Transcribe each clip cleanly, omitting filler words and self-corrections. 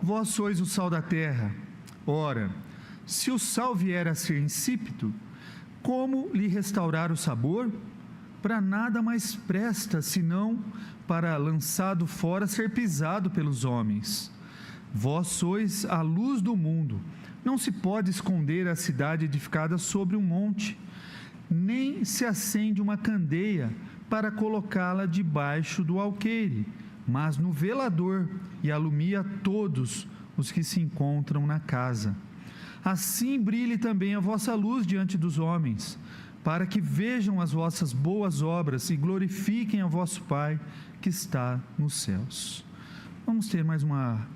Vós sois o sal da terra. Ora, se o sal vier a ser insípido, como lhe restaurar o sabor? Para nada mais presta, senão para, lançado fora, ser pisado pelos homens. Vós sois a luz do mundo. Não se pode esconder a cidade edificada sobre um monte, nem se acende uma candeia para colocá-la debaixo do alqueire, mas no velador, e alumia todos os que se encontram na casa. Assim brilhe também a vossa luz diante dos homens, para que vejam as vossas boas obras e glorifiquem a vosso Pai que está nos céus. Vamos ter mais uma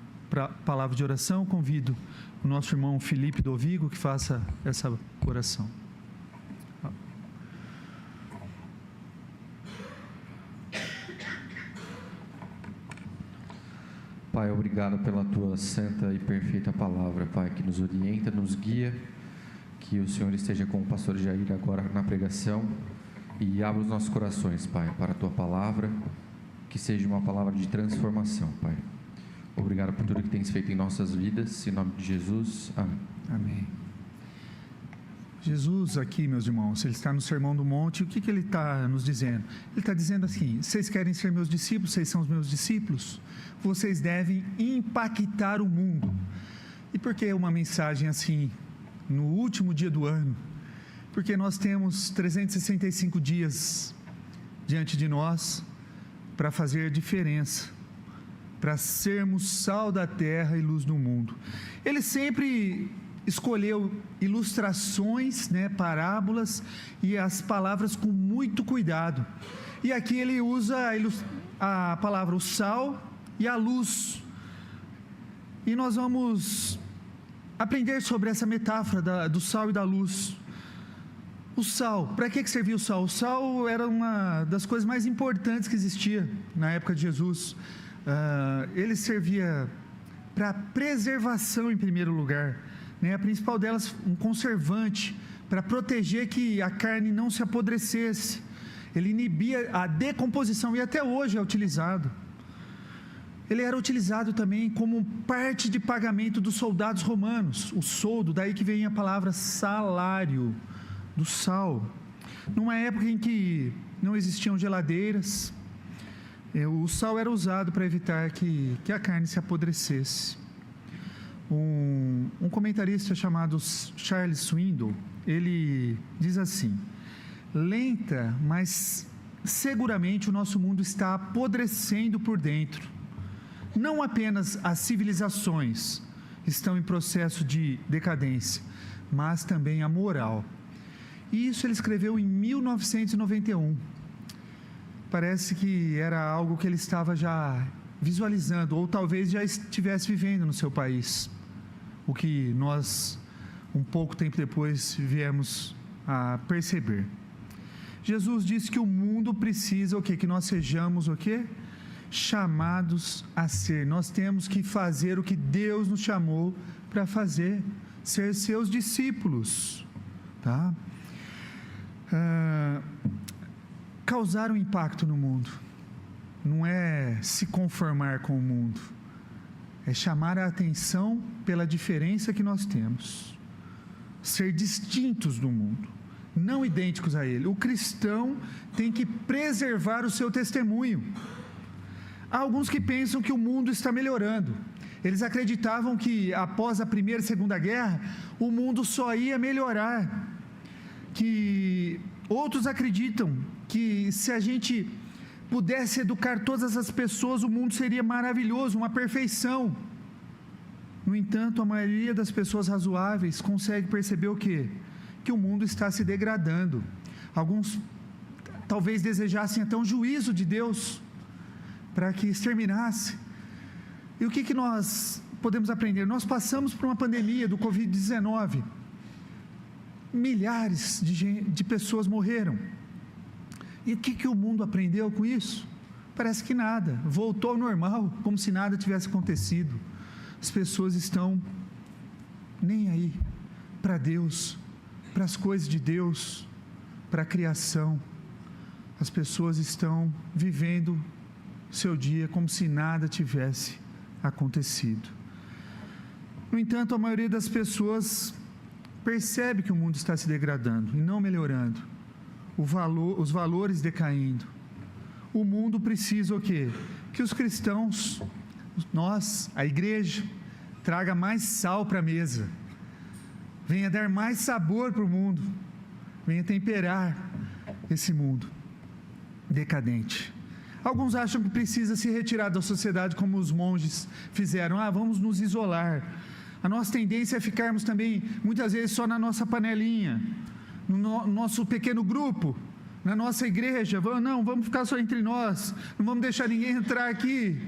palavra de oração. Convido o nosso irmão Felipe Dovigo que faça essa oração. Pai, obrigado pela Tua santa e perfeita palavra, Pai, que nos orienta, nos guia. Que o Senhor esteja com o pastor Jair agora na pregação e abra os nossos corações, Pai, para a Tua palavra, que seja uma palavra de transformação, Pai. Obrigado por tudo que tens feito em nossas vidas, em nome de Jesus, amém. Amém. Jesus aqui, meus irmãos, ele está no Sermão do Monte. O que ele está nos dizendo? Ele está dizendo assim: vocês querem ser meus discípulos, vocês são os meus discípulos, vocês devem impactar o mundo. E por que uma mensagem assim, no último dia do ano? Porque nós temos 365 dias diante de nós para fazer diferença, para sermos sal da terra e luz do mundo. Ele sempre escolheu ilustrações, parábolas e as palavras com muito cuidado. E aqui ele usa a palavra o sal e a luz. E nós vamos aprender sobre essa metáfora do sal e da luz. O sal, para que servia o sal? O sal era uma das coisas mais importantes que existia na época de Jesus. Ele servia para preservação em primeiro lugar. A principal delas, um conservante, para proteger que a carne não se apodrecesse. Ele inibia a decomposição e até hoje é utilizado. Ele era utilizado também como parte de pagamento dos soldados romanos, o soldo, daí que vem a palavra salário, do sal. Numa época em que não existiam geladeiras, o sal era usado para evitar que a carne se apodrecesse. Um comentarista chamado Charles Swindoll, ele diz assim: lenta, mas seguramente o nosso mundo está apodrecendo por dentro. Não apenas as civilizações estão em processo de decadência, mas também a moral. E isso ele escreveu em 1991. Parece que era algo que ele estava já visualizando, ou talvez já estivesse vivendo no seu país. O que nós, um pouco tempo depois, viemos a perceber. Jesus disse que o mundo precisa o quê? Que nós sejamos o quê? Chamados a ser. Nós temos que fazer o que Deus nos chamou para fazer, ser seus discípulos, tá? Causar um impacto no mundo não é se conformar com o mundo, é chamar a atenção pela diferença que nós temos, ser distintos do mundo, não idênticos a ele. O cristão tem que preservar o seu testemunho. Há alguns que pensam que o mundo está melhorando. Eles acreditavam que após a Primeira e Segunda Guerra, o mundo só ia melhorar. Que outros acreditam que se a gente pudesse educar todas as pessoas, o mundo seria maravilhoso, uma perfeição. No entanto, a maioria das pessoas razoáveis consegue perceber o quê? Que o mundo está se degradando. Alguns talvez desejassem até um juízo de Deus para que exterminasse. E o que nós podemos aprender? Nós passamos por uma pandemia do Covid-19. Milhares de pessoas morreram. E o que o mundo aprendeu com isso? Parece que nada. Voltou ao normal, como se nada tivesse acontecido. As pessoas estão nem aí para Deus, para as coisas de Deus, para a criação. As pessoas estão vivendo seu dia como se nada tivesse acontecido. No entanto, a maioria das pessoas percebe que o mundo está se degradando e não melhorando, os valores decaindo. O mundo precisa o quê? Que os cristãos, nós, a igreja, traga mais sal para a mesa, venha dar mais sabor para o mundo, venha temperar esse mundo decadente. Alguns acham que precisa se retirar da sociedade como os monges fizeram. Vamos nos isolar. A nossa tendência é ficarmos também, muitas vezes, só na nossa panelinha, no nosso pequeno grupo, na nossa igreja. Vamos ficar só entre nós, não vamos deixar ninguém entrar aqui.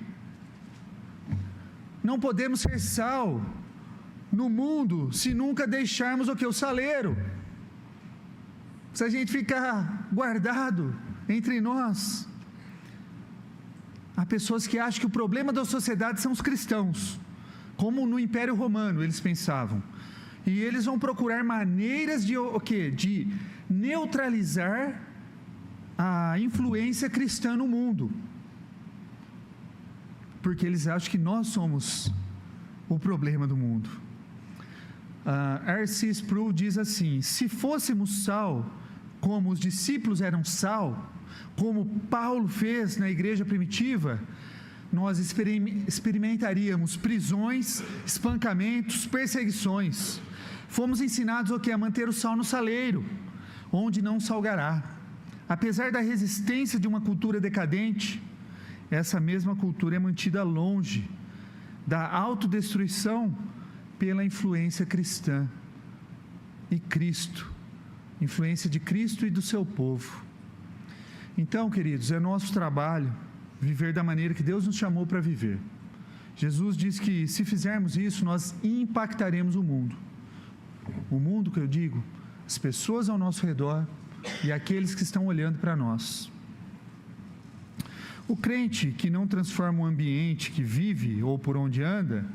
Não podemos ser sal no mundo se nunca deixarmos o que? O saleiro. Se a gente ficar guardado entre nós. Há pessoas que acham que o problema da sociedade são os cristãos, como no Império Romano eles pensavam. E eles vão procurar maneiras de o quê? De neutralizar a influência cristã no mundo. Porque eles acham que nós somos o problema do mundo. R.C. Sproul diz assim: se fôssemos sal, como os discípulos eram sal, como Paulo fez na igreja primitiva, nós experimentaríamos prisões, espancamentos, perseguições. Fomos ensinados o que? A manter o sal no saleiro, onde não salgará. Apesar da resistência de uma cultura decadente, essa mesma cultura é mantida longe da autodestruição pela influência cristã e Cristo, influência de Cristo e do seu povo. Então, queridos, é nosso trabalho viver da maneira que Deus nos chamou para viver. Jesus diz que se fizermos isso, nós impactaremos o mundo. O mundo que eu digo, as pessoas ao nosso redor e aqueles que estão olhando para nós. O crente que não transforma o ambiente que vive ou por onde anda,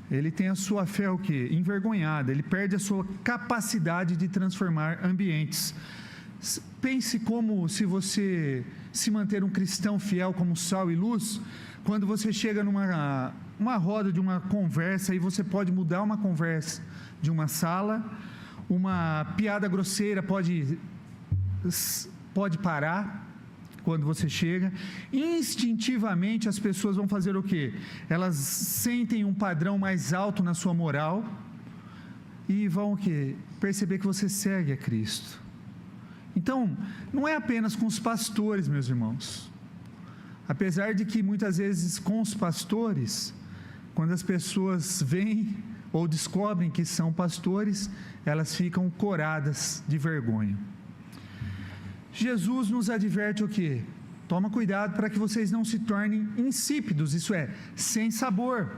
ele tem a sua fé o quê? Envergonhada, ele perde a sua capacidade de transformar ambientes. Pense como se você se manter um cristão fiel como sal e luz, quando você chega numa roda de uma conversa e você pode mudar uma conversa de uma sala, uma piada grosseira pode parar quando você chega. Instintivamente as pessoas vão fazer o quê? Elas sentem um padrão mais alto na sua moral e vão o quê? Perceber que você segue a Cristo. Então, não é apenas com os pastores, meus irmãos. Apesar de que muitas vezes com os pastores, quando as pessoas vêm ou descobrem que são pastores, elas ficam coradas de vergonha. Jesus nos adverte o quê? Toma cuidado para que vocês não se tornem insípidos, isso é, sem sabor.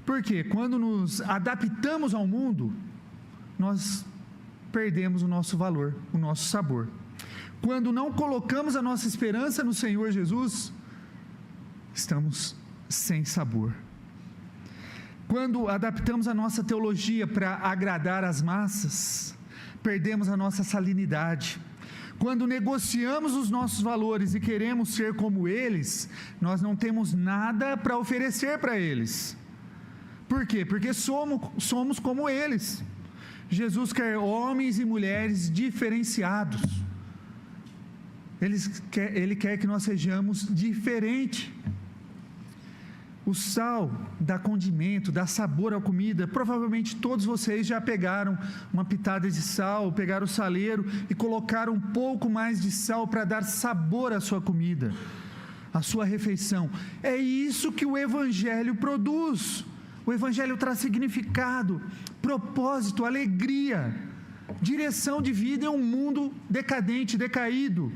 Por quê? Quando nos adaptamos ao mundo, nós perdemos o nosso valor, o nosso sabor. Quando não colocamos a nossa esperança no Senhor Jesus, estamos sem sabor. Quando adaptamos a nossa teologia para agradar as massas, perdemos a nossa salinidade. Quando negociamos os nossos valores e queremos ser como eles, nós não temos nada para oferecer para eles. Por quê? Porque somos como eles. Jesus quer homens e mulheres diferenciados. Ele quer que nós sejamos diferentes. O sal dá condimento, dá sabor à comida. Provavelmente todos vocês já pegaram uma pitada de sal, pegaram o saleiro e colocaram um pouco mais de sal para dar sabor à sua comida, à sua refeição. É isso que o Evangelho produz. O Evangelho traz significado, propósito, alegria, direção de vida em um mundo decadente, decaído.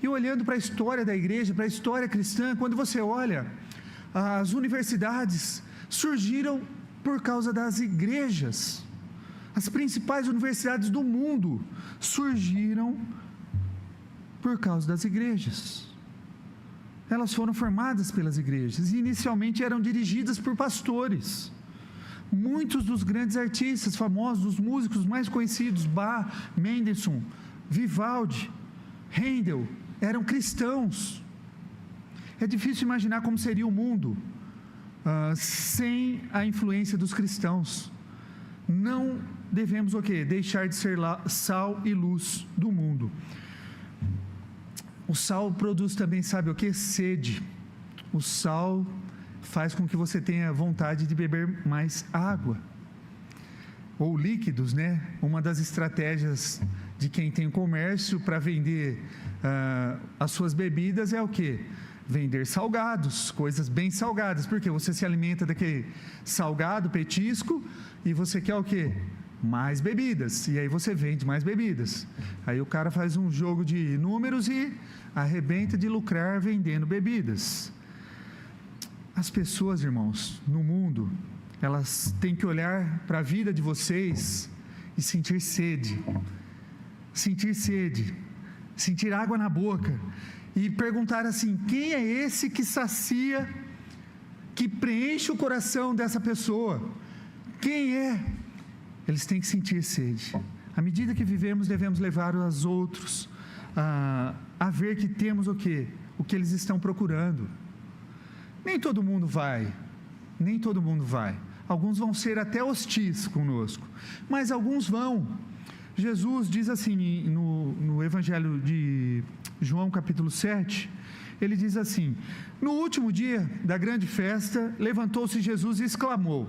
E olhando para a história da igreja, para a história cristã, quando você olha, as universidades surgiram por causa das igrejas. As principais universidades do mundo surgiram por causa das igrejas. Elas foram formadas pelas igrejas e inicialmente eram dirigidas por pastores. Muitos dos grandes artistas famosos, os músicos mais conhecidos, Bach, Mendelssohn, Vivaldi, Handel, eram cristãos. É difícil imaginar como seria o mundo sem a influência dos cristãos. Não devemos o quê? Deixar de ser sal e luz do mundo. O sal produz também, sabe o quê? Sede. O sal faz com que você tenha vontade de beber mais água. Ou líquidos, né? Uma das estratégias de quem tem comércio para vender as suas bebidas é o quê? Vender salgados, coisas bem salgadas, porque você se alimenta daquele salgado, petisco, e você quer o quê? Mais bebidas, e aí você vende mais bebidas. Aí o cara faz um jogo de números e arrebenta de lucrar vendendo bebidas. As pessoas, irmãos, no mundo, elas têm que olhar para a vida de vocês e sentir sede, sentir água na boca, e perguntar assim: quem é esse que sacia, que preenche o coração dessa pessoa? Quem é? Eles têm que sentir sede. À medida que vivemos, devemos levar os outros a ver que temos o quê? O que eles estão procurando. Nem todo mundo vai. Alguns vão ser até hostis conosco, mas alguns vão. Jesus diz assim no Evangelho de João capítulo 7, ele diz assim: no último dia da grande festa, levantou-se Jesus e exclamou: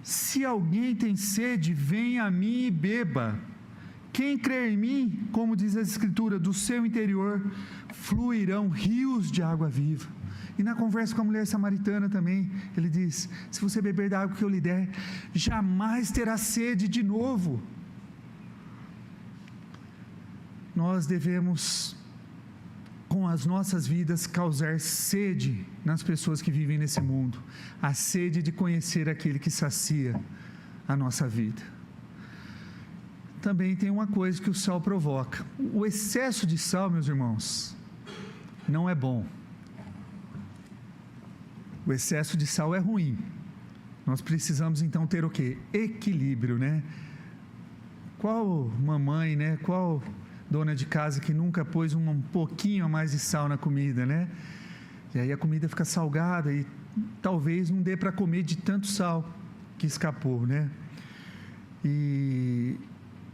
se alguém tem sede, venha a mim e beba. Quem crer em mim, como diz a Escritura, do seu interior fluirão rios de água viva. E na conversa com a mulher samaritana também, ele diz: se você beber da água que eu lhe der, jamais terá sede de novo. Nós devemos, com as nossas vidas, causar sede nas pessoas que vivem nesse mundo, a sede de conhecer aquele que sacia a nossa vida. Também tem uma coisa que o sal provoca: o excesso de sal, meus irmãos, não é bom. O excesso de sal é ruim. Nós precisamos então ter o quê? Equilíbrio, né? Qual mamãe, né? Qual dona de casa que nunca pôs um pouquinho a mais de sal na comida, né? E aí a comida fica salgada e talvez não dê para comer de tanto sal que escapou, né? E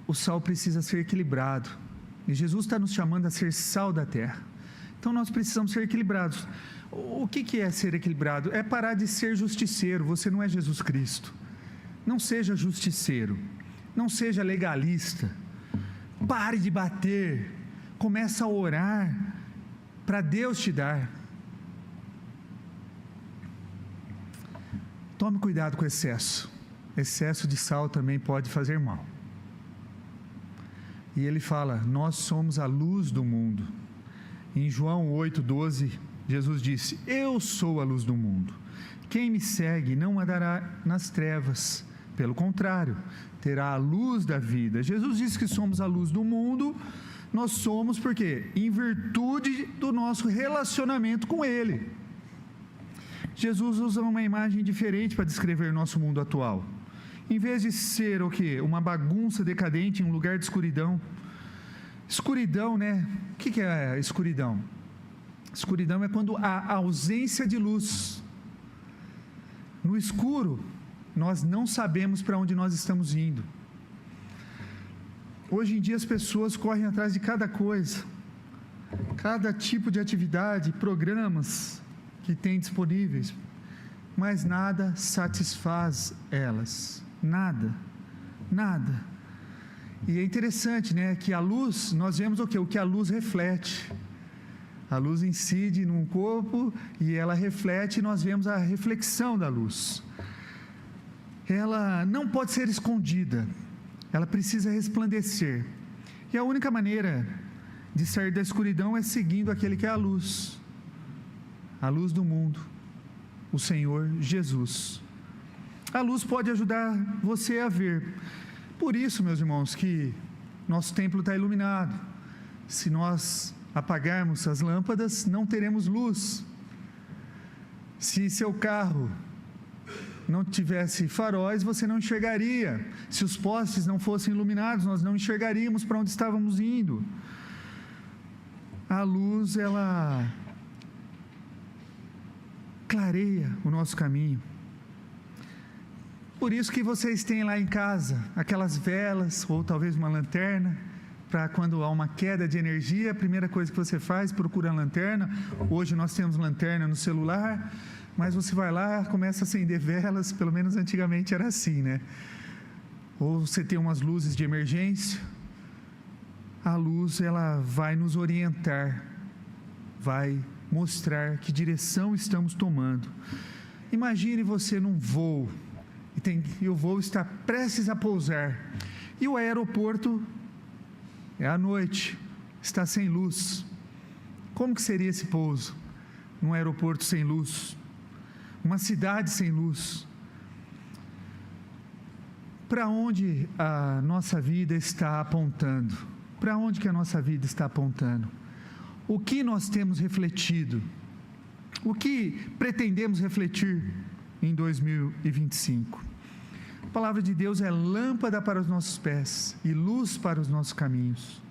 o sal precisa ser equilibrado. E Jesus está nos chamando a ser sal da terra. Então nós precisamos ser equilibrados. O que é ser equilibrado? É parar de ser justiceiro. Você não é Jesus Cristo. Não seja justiceiro. Não seja legalista. Pare de bater. Começa a orar para Deus te dar. Tome cuidado com o excesso. Excesso de sal também pode fazer mal. E ele fala: nós somos a luz do mundo. Em João 8,12, Jesus disse: eu sou a luz do mundo. Quem me segue não andará nas trevas, pelo contrário, terá a luz da vida. Jesus disse que somos a luz do mundo. Nós somos por quê? Em virtude do nosso relacionamento com Ele. Jesus usa uma imagem diferente para descrever nosso mundo atual. Em vez de ser o quê? Uma bagunça decadente em um lugar de escuridão. Escuridão, né? O que é escuridão? Escuridão é quando há ausência de luz. No escuro, nós não sabemos para onde nós estamos indo. Hoje em dia as pessoas correm atrás de cada coisa, cada tipo de atividade, programas que tem disponíveis, mas nada satisfaz elas. Nada. E é interessante, né, que a luz, nós vemos o quê? O que a luz reflete. A luz incide num corpo e ela reflete, e nós vemos a reflexão da luz. Ela não pode ser escondida, ela precisa resplandecer. E a única maneira de sair da escuridão é seguindo aquele que é a luz do mundo, o Senhor Jesus. A luz pode ajudar você a ver. Por isso, meus irmãos, que nosso templo está iluminado. Se nós apagarmos as lâmpadas, não teremos luz. Se seu carro não tivesse faróis, você não enxergaria. Se os postes não fossem iluminados, nós não enxergaríamos para onde estávamos indo. A luz, ela clareia o nosso caminho. Por isso que vocês têm lá em casa aquelas velas, ou talvez uma lanterna, para quando há uma queda de energia, a primeira coisa que você faz, procura a lanterna. Hoje nós temos lanterna no celular, mas você vai lá, começa a acender velas, pelo menos antigamente era assim, né? Ou você tem umas luzes de emergência. A luz, ela vai nos orientar, vai mostrar que direção estamos tomando. Imagine você num voo, e o voo está prestes a pousar, e o aeroporto é à noite, está sem luz. Como que seria esse pouso? Num aeroporto sem luz, uma cidade sem luz. Para onde a nossa vida está apontando? Para onde que a nossa vida está apontando? O que nós temos refletido? O que pretendemos refletir em 2025? A palavra de Deus é lâmpada para os nossos pés e luz para os nossos caminhos.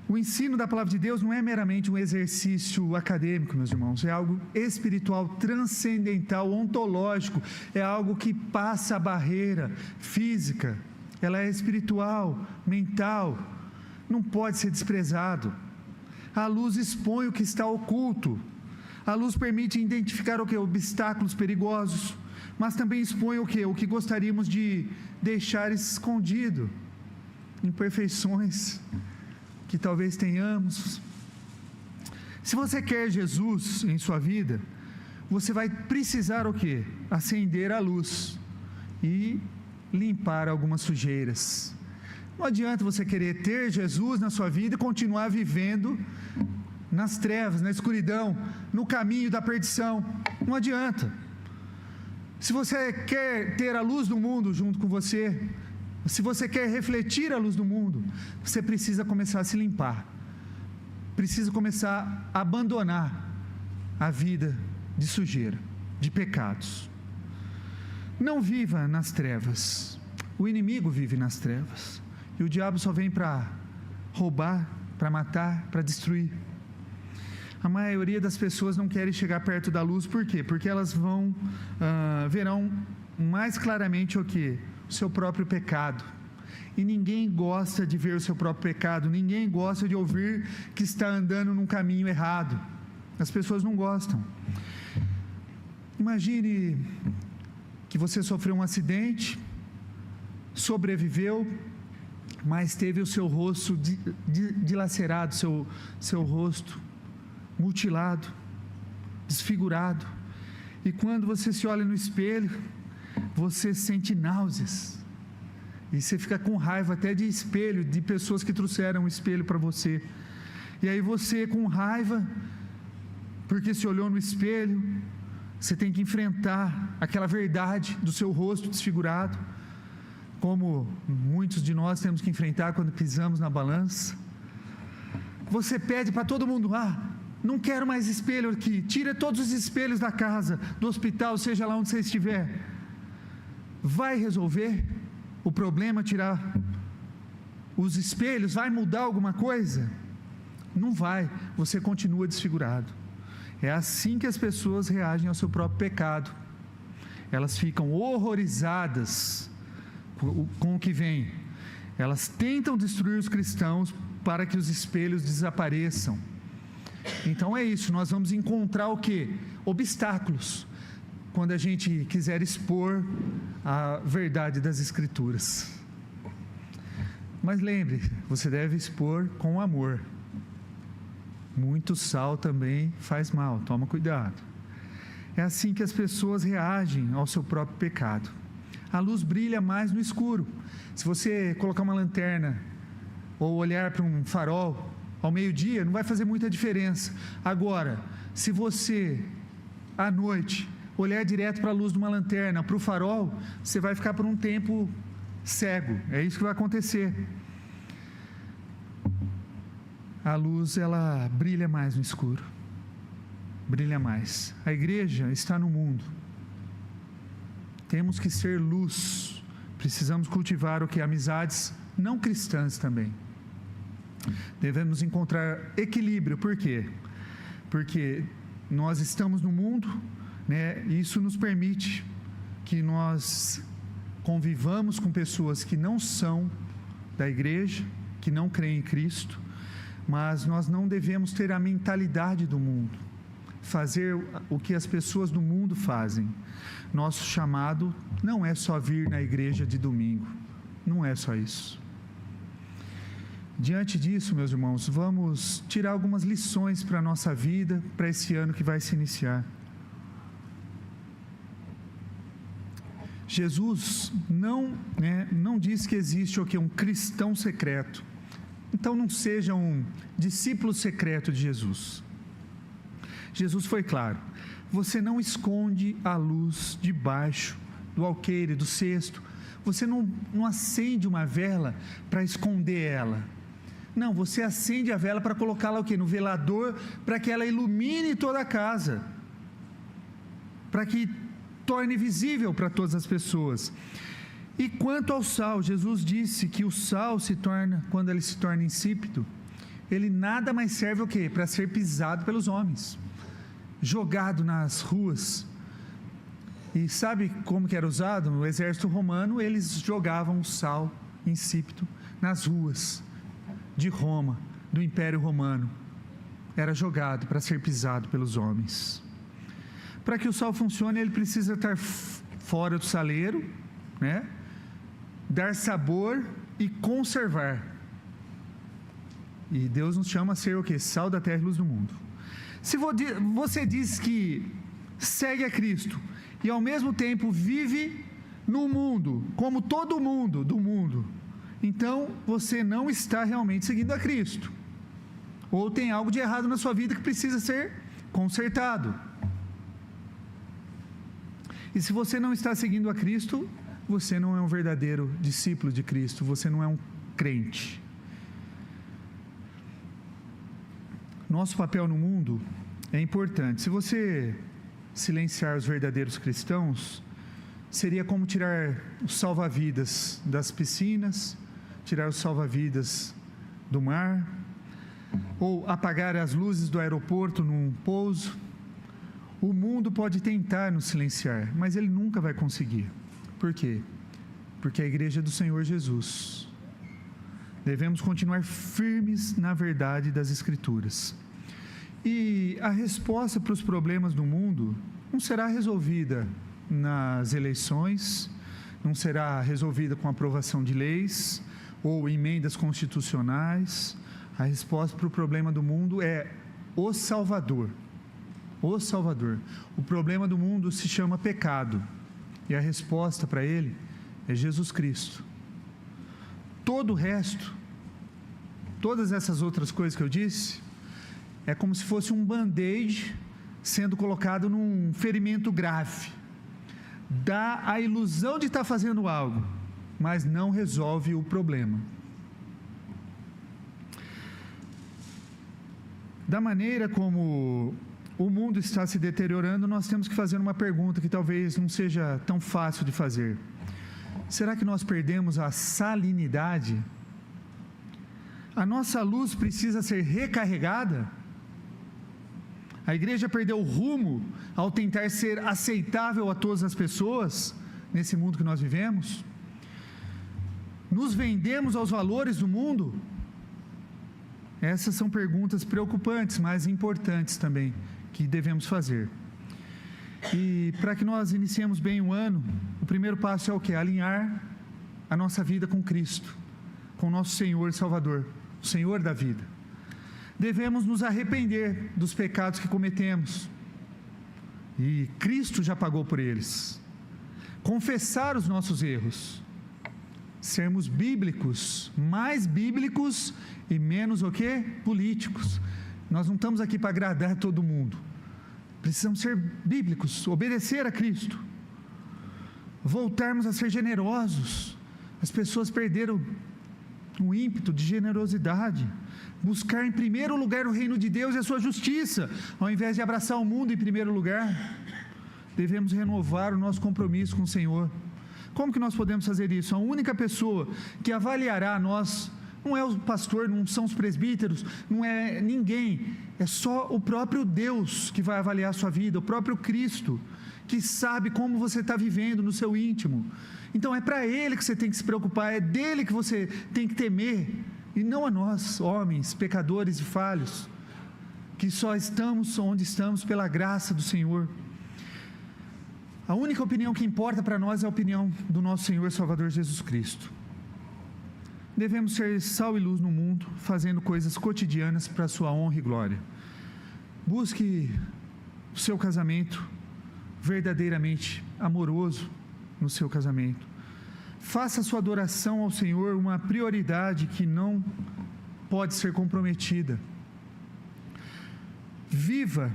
O ensino da palavra de Deus não é meramente um exercício acadêmico, meus irmãos, é algo espiritual, transcendental, ontológico, é algo que passa a barreira física, ela é espiritual, mental, não pode ser desprezado. A luz expõe o que está oculto, a luz permite identificar o que? Obstáculos perigosos, mas também expõe o que? O que gostaríamos de deixar escondido, imperfeições que talvez tenhamos. Se você quer Jesus em sua vida, você vai precisar o quê? Acender a luz e limpar algumas sujeiras. Não adianta você querer ter Jesus na sua vida e continuar vivendo nas trevas, na escuridão, no caminho da perdição. Não adianta. Se você quer ter a luz do mundo junto com você, se você quer refletir a luz do mundo, você precisa começar a se limpar. Precisa começar a abandonar a vida de sujeira, de pecados. Não viva nas trevas. O inimigo vive nas trevas. E o diabo só vem para roubar, para matar, para destruir. A maioria das pessoas não querem chegar perto da luz, por quê? Porque elas verão mais claramente o quê? O seu próprio pecado. E ninguém gosta de ver o seu próprio pecado, ninguém gosta de ouvir que está andando num caminho errado. As pessoas não gostam. Imagine que você sofreu um acidente, sobreviveu, mas teve o seu rosto dilacerado, seu rosto mutilado, desfigurado. E quando você se olha no espelho, você sente náuseas. E você fica com raiva até de espelho, de pessoas que trouxeram o espelho para você. E aí você, com raiva, porque se olhou no espelho, você tem que enfrentar aquela verdade do seu rosto desfigurado, como muitos de nós temos que enfrentar quando pisamos na balança. Você pede para todo mundo: não quero mais espelho aqui, tira todos os espelhos da casa, do hospital, seja lá onde você estiver. Vai resolver o problema, tirar os espelhos? Vai mudar alguma coisa? Não vai, você continua desfigurado. É assim que as pessoas reagem ao seu próprio pecado. Elas ficam horrorizadas com o que vem. Elas tentam destruir os cristãos para que os espelhos desapareçam. Então é isso, nós vamos encontrar o quê? Obstáculos, quando a gente quiser expor a verdade das Escrituras. Mas lembre, você deve expor com amor. Muito sal também faz mal, toma cuidado. É assim que as pessoas reagem ao seu próprio pecado. A luz brilha mais no escuro. Se você colocar uma lanterna ou olhar para um farol ao meio-dia, não vai fazer muita diferença. Agora, se você, à noite, olhar direto para a luz de uma lanterna, para o farol, você vai ficar por um tempo cego. É isso que vai acontecer. A luz, ela brilha mais no escuro. Brilha mais. A igreja está no mundo. Temos que ser luz. Precisamos cultivar o que? Amizades não cristãs também. Devemos encontrar equilíbrio. Por quê? Porque nós estamos no mundo, né? Isso nos permite que nós convivamos com pessoas que não são da igreja, que não creem em Cristo, mas nós não devemos ter a mentalidade do mundo, fazer o que as pessoas do mundo fazem. Nosso chamado não é só vir na igreja de domingo, não é só isso. Diante disso, meus irmãos, vamos tirar algumas lições para a nossa vida, para esse ano que vai se iniciar. Jesus não diz que existe um cristão secreto. Então não seja um discípulo secreto de Jesus. Jesus foi claro: você não esconde a luz debaixo do alqueire, do cesto. Você não acende uma vela para esconder ela. Não, você acende a vela para colocá-la no velador, para que ela ilumine toda a casa, para que torne visível para todas as pessoas. E quanto ao sal, Jesus disse que o sal quando ele se torna insípido, ele nada mais serve para ser pisado pelos homens, jogado nas ruas. E sabe como que era usado? No exército romano, eles jogavam o sal insípido nas ruas de Roma, do Império Romano. Era jogado para ser pisado pelos homens. Para que o sal funcione, ele precisa estar fora do saleiro, né? Dar sabor e conservar. E Deus nos chama a ser sal da terra e luz do mundo. Se você diz que segue a Cristo e ao mesmo tempo vive no mundo, como todo mundo do mundo, então você não está realmente seguindo a Cristo. Ou tem algo de errado na sua vida que precisa ser consertado. E se você não está seguindo a Cristo, você não é um verdadeiro discípulo de Cristo, você não é um crente. Nosso papel no mundo é importante. Se você silenciar os verdadeiros cristãos, seria como tirar os salva-vidas das piscinas, tirar os salva-vidas do mar, ou apagar as luzes do aeroporto num pouso. O mundo pode tentar nos silenciar, mas ele nunca vai conseguir. Por quê? Porque a igreja é do Senhor Jesus. Devemos continuar firmes na verdade das Escrituras. E a resposta para os problemas do mundo não será resolvida nas eleições, não será resolvida com a aprovação de leis ou emendas constitucionais. A resposta para o problema do mundo é o Salvador. O Salvador. O problema do mundo se chama pecado. E a resposta para ele é Jesus Cristo. Todo o resto, todas essas outras coisas que eu disse, é como se fosse um band-aid sendo colocado num ferimento grave. Dá a ilusão de estar fazendo algo, mas não resolve o problema. Da maneira como o mundo está se deteriorando, nós temos que fazer uma pergunta que talvez não seja tão fácil de fazer. Será que nós perdemos a salinidade? A nossa luz precisa ser recarregada? A igreja perdeu o rumo ao tentar ser aceitável a todas as pessoas nesse mundo que nós vivemos? Nos vendemos aos valores do mundo? Essas são perguntas preocupantes, mas importantes também, que devemos fazer. E para que nós iniciemos bem o ano, o primeiro passo é o quê? Alinhar a nossa vida com Cristo, com o nosso Senhor e Salvador, o Senhor da vida. Devemos nos arrepender dos pecados que cometemos, e Cristo já pagou por eles. Confessar os nossos erros, sermos bíblicos, mais bíblicos e menos políticos. Nós não estamos aqui para agradar todo mundo. Precisamos ser bíblicos, obedecer a Cristo, voltarmos a ser generosos. As pessoas perderam o ímpeto de generosidade, buscar em primeiro lugar o reino de Deus e a sua justiça, ao invés de abraçar o mundo em primeiro lugar. Devemos renovar o nosso compromisso com o Senhor. Como que nós podemos fazer isso? A única pessoa que avaliará nós Não é o pastor, não são os presbíteros, não é ninguém. É só o próprio Deus que vai avaliar a sua vida, o próprio Cristo, que sabe como você está vivendo no seu íntimo. Então é para Ele que você tem que se preocupar, é dele que você tem que temer, e não a nós, homens, pecadores e falhos, que só estamos onde estamos pela graça do Senhor. A única opinião que importa para nós é a opinião do nosso Senhor e Salvador Jesus Cristo. Devemos ser sal e luz no mundo, fazendo coisas cotidianas para a sua honra e glória. Busque o seu casamento verdadeiramente amoroso no seu casamento. Faça a sua adoração ao Senhor uma prioridade que não pode ser comprometida. Viva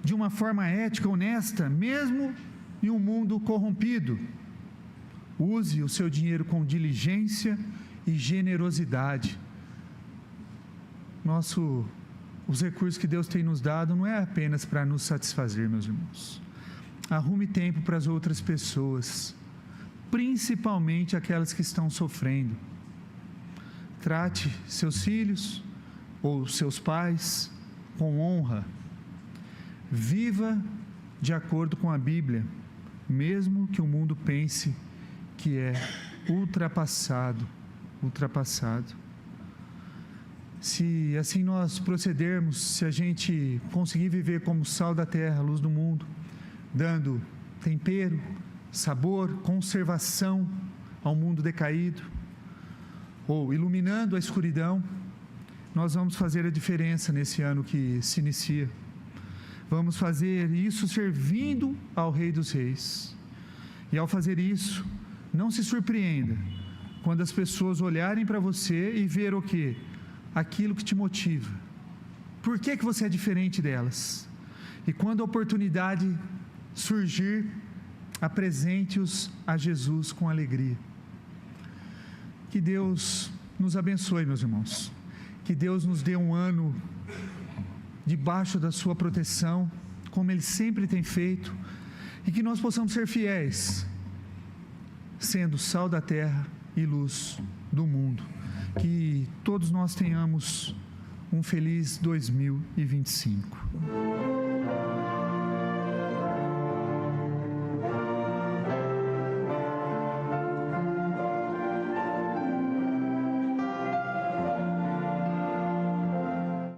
de uma forma ética, honesta, mesmo em um mundo corrompido. Use o seu dinheiro com diligência e generosidade. Os recursos que Deus tem nos dado não é apenas para nos satisfazer, meus irmãos. Arrume tempo para as outras pessoas, principalmente aquelas que estão sofrendo. Trate seus filhos ou seus pais com honra. Viva de acordo com a Bíblia, mesmo que o mundo pense que é ultrapassado. Se assim nós procedermos, se a gente conseguir viver como sal da terra, luz do mundo, dando tempero, sabor, conservação ao mundo decaído, ou iluminando a escuridão, nós vamos fazer a diferença nesse ano que se inicia. Vamos fazer isso servindo ao Rei dos Reis. E ao fazer isso, não se surpreenda quando as pessoas olharem para você e ver o quê? Aquilo que te motiva. Por que você é diferente delas? E quando a oportunidade surgir, apresente-os a Jesus com alegria. Que Deus nos abençoe, meus irmãos. Que Deus nos dê um ano debaixo da sua proteção, como Ele sempre tem feito, e que nós possamos ser fiéis, sendo sal da terra e luz do mundo. Que todos nós tenhamos um feliz 2025.